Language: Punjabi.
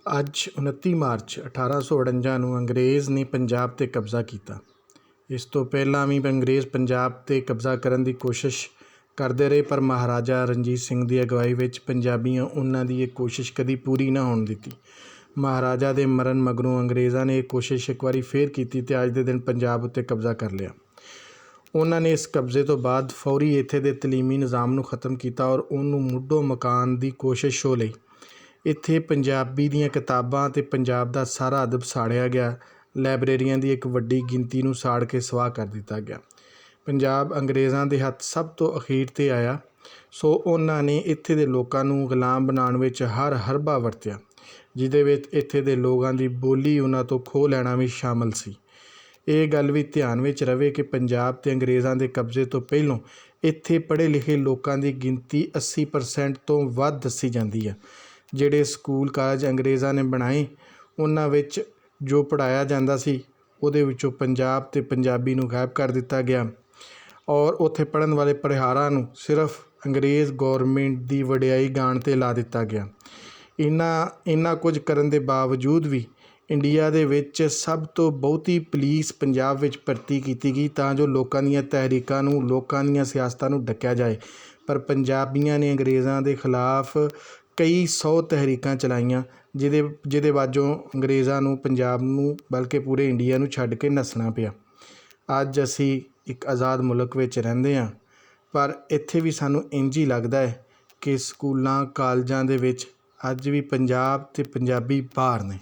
ਅੱਜ 29 ਮਾਰਚ 1848 ਨੂੰ ਅੰਗਰੇਜ਼ ਨੇ ਪੰਜਾਬ 'ਤੇ ਕਬਜ਼ਾ ਕੀਤਾ। ਇਸ ਤੋਂ ਪਹਿਲਾਂ ਵੀ ਅੰਗਰੇਜ਼ ਪੰਜਾਬ 'ਤੇ ਕਬਜ਼ਾ ਕਰਨ ਦੀ ਕੋਸ਼ਿਸ਼ ਕਰਦੇ ਰਹੇ, ਪਰ ਮਹਾਰਾਜਾ ਰਣਜੀਤ ਸਿੰਘ ਦੀ ਅਗਵਾਈ ਵਿੱਚ ਪੰਜਾਬੀਆਂ ਉਹਨਾਂ ਦੀ ਇਹ ਕੋਸ਼ਿਸ਼ ਕਦੀ ਪੂਰੀ ਨਾ ਹੋਣ ਦਿੱਤੀ। ਮਹਾਰਾਜਾ ਦੇ ਮਰਨ ਮਗਰੋਂ ਅੰਗਰੇਜ਼ਾਂ ਨੇ ਇਹ ਕੋਸ਼ਿਸ਼ ਇੱਕ ਵਾਰੀ ਫੇਰ ਕੀਤੀ ਅਤੇ ਅੱਜ ਦੇ ਦਿਨ ਪੰਜਾਬ ਉੱਤੇ ਕਬਜ਼ਾ ਕਰ ਲਿਆ। ਉਹਨਾਂ ਨੇ ਇਸ ਕਬਜ਼ੇ ਤੋਂ ਬਾਅਦ ਫੌਰੀ ਇੱਥੇ ਦੇ ਤਲੀਮੀ ਨਿਜ਼ਾਮ ਨੂੰ ਖ਼ਤਮ ਕੀਤਾ ਔਰ ਉਹਨੂੰ ਮੁੱਢੋਂ ਮਕਾਨ ਦੀ ਕੋਸ਼ਿਸ਼ ਹੋ ਲਈ। ਇੱਥੇ ਪੰਜਾਬੀ ਦੀਆਂ ਕਿਤਾਬਾਂ ਅਤੇ ਪੰਜਾਬ ਦਾ ਸਾਰਾ ਅਦਬ ਸਾੜਿਆ ਗਿਆ। ਲਾਇਬ੍ਰੇਰੀਆਂ ਦੀ ਇੱਕ ਵੱਡੀ ਗਿਣਤੀ ਨੂੰ ਸਾੜ ਕੇ ਸਵਾਹ ਕਰ ਦਿੱਤਾ ਗਿਆ। ਪੰਜਾਬ ਅੰਗਰੇਜ਼ਾਂ ਦੇ ਹੱਥ ਸਭ ਤੋਂ ਅਖੀਰ 'ਤੇ ਆਇਆ, ਸੋ ਉਹਨਾਂ ਨੇ ਇੱਥੇ ਦੇ ਲੋਕਾਂ ਨੂੰ ਗੁਲਾਮ ਬਣਾਉਣ ਵਿੱਚ ਹਰ ਹਰਬਾ ਵਰਤਿਆ, ਜਿਹਦੇ ਵਿੱਚ ਇੱਥੇ ਦੇ ਲੋਕਾਂ ਦੀ ਬੋਲੀ ਉਹਨਾਂ ਤੋਂ ਖੋਹ ਲੈਣਾ ਵੀ ਸ਼ਾਮਲ ਸੀ। ਇਹ ਗੱਲ ਵੀ ਧਿਆਨ ਵਿੱਚ ਰਵੇ ਕਿ ਪੰਜਾਬ 'ਤੇ ਅੰਗਰੇਜ਼ਾਂ ਦੇ ਕਬਜ਼ੇ ਤੋਂ ਪਹਿਲੋਂ ਇੱਥੇ ਪੜ੍ਹੇ ਲਿਖੇ ਲੋਕਾਂ ਦੀ ਗਿਣਤੀ 80% ਤੋਂ ਵੱਧ ਦੱਸੀ ਜਾਂਦੀ ਹੈ। ਜਿਹੜੇ ਸਕੂਲ ਕਾਲਜ ਅੰਗਰੇਜ਼ਾਂ ਨੇ ਬਣਾਏ, ਉਹਨਾਂ ਵਿੱਚ ਜੋ ਪੜ੍ਹਾਇਆ ਜਾਂਦਾ ਸੀ ਉਹਦੇ ਵਿੱਚੋਂ ਪੰਜਾਬ ਅਤੇ ਪੰਜਾਬੀ ਨੂੰ ਗਾਇਬ ਕਰ ਦਿੱਤਾ ਗਿਆ ਔਰ ਉੱਥੇ ਪੜ੍ਹਨ ਵਾਲੇ ਪੜ੍ਹਾਰਾਂ ਨੂੰ ਸਿਰਫ ਅੰਗਰੇਜ਼ ਗੌਰਮੈਂਟ ਦੀ ਵਡਿਆਈ ਗਾਣ 'ਤੇ ਲਾ ਦਿੱਤਾ ਗਿਆ। ਇੰਨਾ ਕੁਝ ਕਰਨ ਦੇ ਬਾਵਜੂਦ ਵੀ ਇੰਡੀਆ ਦੇ ਵਿੱਚ ਸਭ ਤੋਂ ਬਹੁਤੀ ਪੁਲਿਸ ਪੰਜਾਬ ਵਿੱਚ ਭਰਤੀ ਕੀਤੀ ਗਈ ਤਾਂ ਜੋ ਲੋਕਾਂ ਦੀਆਂ ਤਹਿਰੀਕਾਂ ਨੂੰ, ਲੋਕਾਂ ਦੀਆਂ ਸਿਆਸਤਾਂ ਨੂੰ ਡੱਕਿਆ ਜਾਏ। ਪਰ ਪੰਜਾਬੀਆਂ ਨੇ ਅੰਗਰੇਜ਼ਾਂ ਦੇ ਖਿਲਾਫ ਕਈ 100 ਤਹਿਰੀਕਾਂ ਚਲਾਈਆਂ, ਜਿਹਦੇ ਵਜੋਂ ਅੰਗਰੇਜ਼ਾਂ ਨੂੰ ਪੰਜਾਬ ਨੂੰ ਬਲਕਿ ਪੂਰੇ ਇੰਡੀਆ ਨੂੰ ਛੱਡ ਕੇ ਨੱਸਣਾ ਪਿਆ। ਅੱਜ ਅਸੀਂ ਇੱਕ ਆਜ਼ਾਦ ਮੁਲਕ ਵਿੱਚ ਰਹਿੰਦੇ ਹਾਂ, ਪਰ ਇੱਥੇ ਵੀ ਸਾਨੂੰ ਇੰਝ ਹੀ ਲੱਗਦਾ ਹੈ ਕਿ ਸਕੂਲਾਂ ਕਾਲਜਾਂ ਦੇ ਵਿੱਚ ਅੱਜ ਵੀ ਪੰਜਾਬ ਅਤੇ ਪੰਜਾਬੀ ਬਾਹਰ ਨੇ।